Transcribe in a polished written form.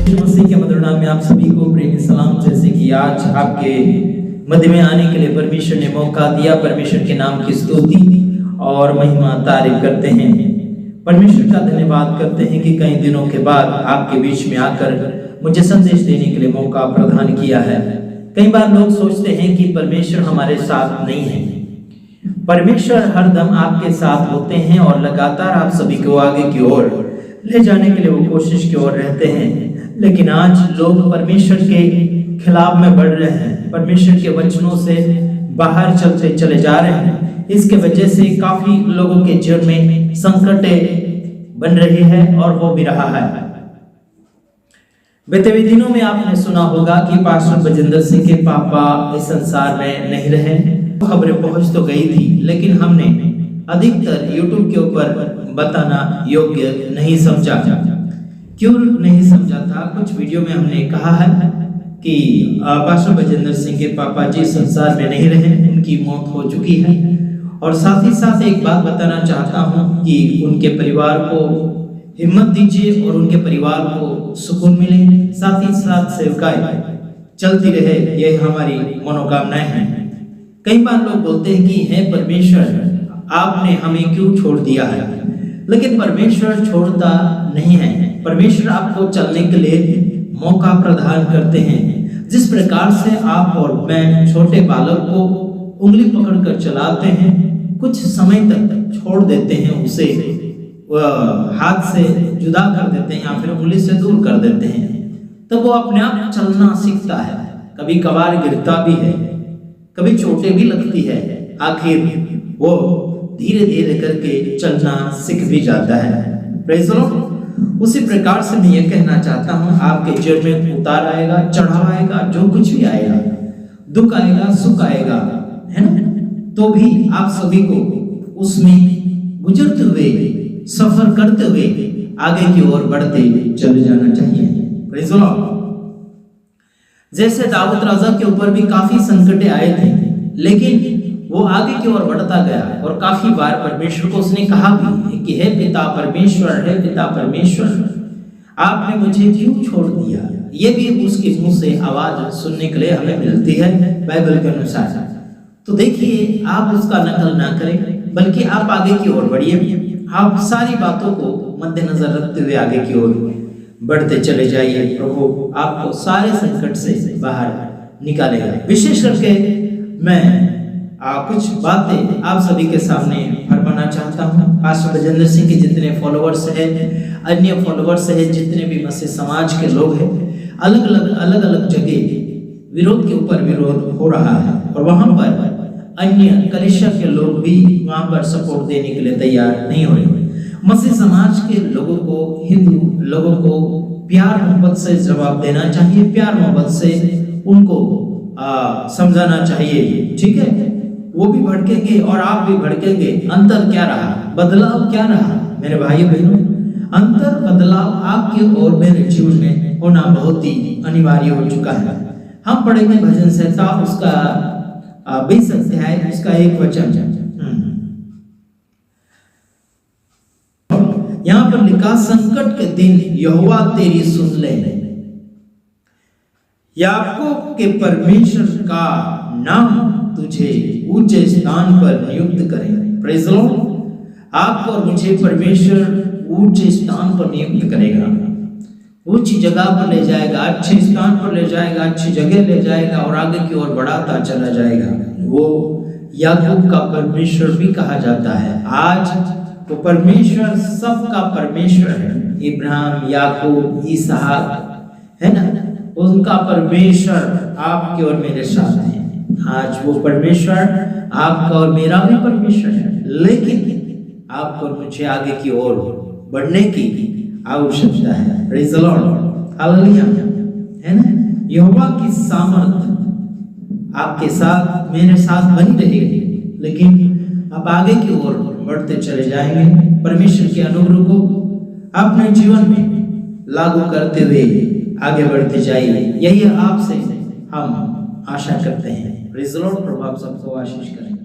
यीशु मसीह के मधुर नाम में आप सभी को प्रेमी सलाम। जैसे कि आज आपके मध्य में आने के लिए परमेश्वर ने मौका दिया, परमेश्वर के नाम की स्तुति और महिमा तारीफ करते हैं। परमेश्वर का धन्यवाद करते हैं कि कई दिनों के बाद आपके बीच में आकर मुझे संदेश देने के लिए मौका प्रदान किया है। कई बार लोग सोचते हैं कि परमेश्वर हमारे साथ नहीं है। परमेश्वर हरदम आपके साथ होते हैं और लगातार आप सभी को आगे की ओर ले जाने के लिए वो कोशिश की ओर रहते हैं। लेकिन आज लोग परमेश्वर के खिलाफ में बढ़ रहे हैं, परमेश्वर के वचनों से बाहर चलते चले जा रहे हैं। इसके वजह से काफी लोगों के जीवन में संकटें बन रही है और हो भी रहा है। बीते हुए दिनों में आपने सुना होगा कि पास्टर बजेंद्र सिंह के पापा इस संसार में नहीं रहे। खबरें पहुंच तो गई थी, लेकिन हमने अधिकतर YouTube के ऊपर बताना योग्य नहीं समझा। क्यों नहीं समझा था? कुछ वीडियो में हमने कहा है कि पास्टर बजेंद्र सिंह के पापा जी संसार में नहीं रहे, उनकी मौत हो चुकी है। और साथ ही साथ एक बात बताना चाहता हूं कि उनके परिवार को हिम्मत दीजिए और उनके परिवार को सुकून मिले। साथ ही साथ सेवकाई चलती रहे, यही हमारी मनोकामनाएं हैं। कई बार लोग बोलते हैं कि हे परमेश्वर, आपने हमें क्यों छोड़ दिया है? लेकिन परमेश्वर छोड़ता नहीं है। परमेश्वर आपको चलने के लिए मौका प्रदान करते हैं। जिस प्रकार से आप और मैं छोटे बालक को उंगली पकड़कर चलाते हैं, कुछ समय तक छोड़ देते हैं, उसे हाथ से जुदा कर देते हैं या फिर उंगली से दूर कर देते हैं, तब वो अपने आप चलना सीखता है। कभी कभार गिरता भी है, कभी चोटें भी लगती है, आखिर वो धीरे धीरे करके चलना सीख भी जाता है। Praise the Lord. उसी प्रकार से मैं ये कहना चाहता हूँ, आपके जीवन में उतार आएगा, चढ़ाव आएगा, जो कुछ भी आएगा, दुख आएगा, सुख आएगा, है ना, तो भी आप सभी को उसमें गुजरते हुए, सफर करते हुए आगे की ओर बढ़ते चले जाना चाहिए। Praise the Lord. जैसे दाऊद राजा के ऊपर भी काफी संकटें आए थे, लेकिन वो आगे की ओर बढ़ता गया और काफी बार परमेश्वर को उसने कहा भी कि हे पिता परमेश्वर, हे पिता परमेश्वर, आपने मुझे क्यों छोड़ दिया? ये भी उसके मुंह से आवाज सुनने के लिए हमें मिलती है बाइबल के अनुसार। तो देखिए, आप उसका नकल ना करें, बल्कि आप आगे की ओर बढ़िए। आप सारी बातों को मद्देनजर रखते हुए आगे की ओर बढ़ते चले जाइए। प्रभु आपको सारे संकट से बाहर निकालेगा। विशेष करके मैं कुछ बातें आप सभी के सामने फरमाना चाहता हूँ। पास्टर बजेंद्र सिंह के जितने फॉलोअर्स हैं, अन्य फॉलोअर्स हैं, जितने भी मसीह समाज के लोग हैं, अलग अलग जगह विरोध के ऊपर विरोध हो रहा है और वहां पर अन्य कलीसिया के लोग भी वहां पर सपोर्ट देने के लिए तैयार नहीं हो रहे। मसीह समाज के लोगों को, हिंदू लोगों को प्यार मोहब्बत से जवाब देना चाहिए, प्यार मोहब्बत से उनको समझाना चाहिए। ठीक है, वो भी भड़केंगे और आप भी भड़केंगे। अंतर क्या रहा? बदलाव क्या रहा? मेरे भाई बहनों, अंतर बदलाव आपके और मेरे जीवन में होना बहुत ही अनिवार्य हो चुका है। हम पढ़ेंगे भजन संहिता उसका 20 अध्याय उसका 1 वचन। यहाँ पर लिखा, संकट के दिन यहोवा तेरी सुन ले, याकूब के परमेश्वर का नाम तुझे ऊंचे स्थान पर नियुक्त करें। Praise the Lord. आपको और मुझे परमेश्वर ऊंचे स्थान पर नियुक्त करेगा, ऊंची जगह पर ले जाएगा, अच्छे स्थान पर ले जाएगा, अच्छी जगह ले जाएगा और आगे की ओर बढ़ाता चला जाएगा। वो याकूब का परमेश्वर भी कहा जाता है। आज वो परमेश्वर सबका परमेश्वर है। इब्राहिम, याकूब, इसहाक, है ना, उनका परमेश्वर आपके और मेरे साथ है। आज वो परमेश्वर आपका और मेरा भी परमेश्वर है, लेकिन आपको और मुझे आगे की ओर बढ़ने की आवश्यकता है। Praise the Lord. हालेलुया। है ना, यहोवा की सामर्थ आपके साथ, मेरे साथ बनी रहेगी, लेकिन आप आगे की ओर बढ़ते चले जाएंगे। परमेश्वर के अनुग्रह को अपने जीवन में लागू करते हुए आगे बढ़ते जाइए। यही आपसे हम आशा करते हैं। Praise the Lord. प्रभु आप सबको आशीष करें।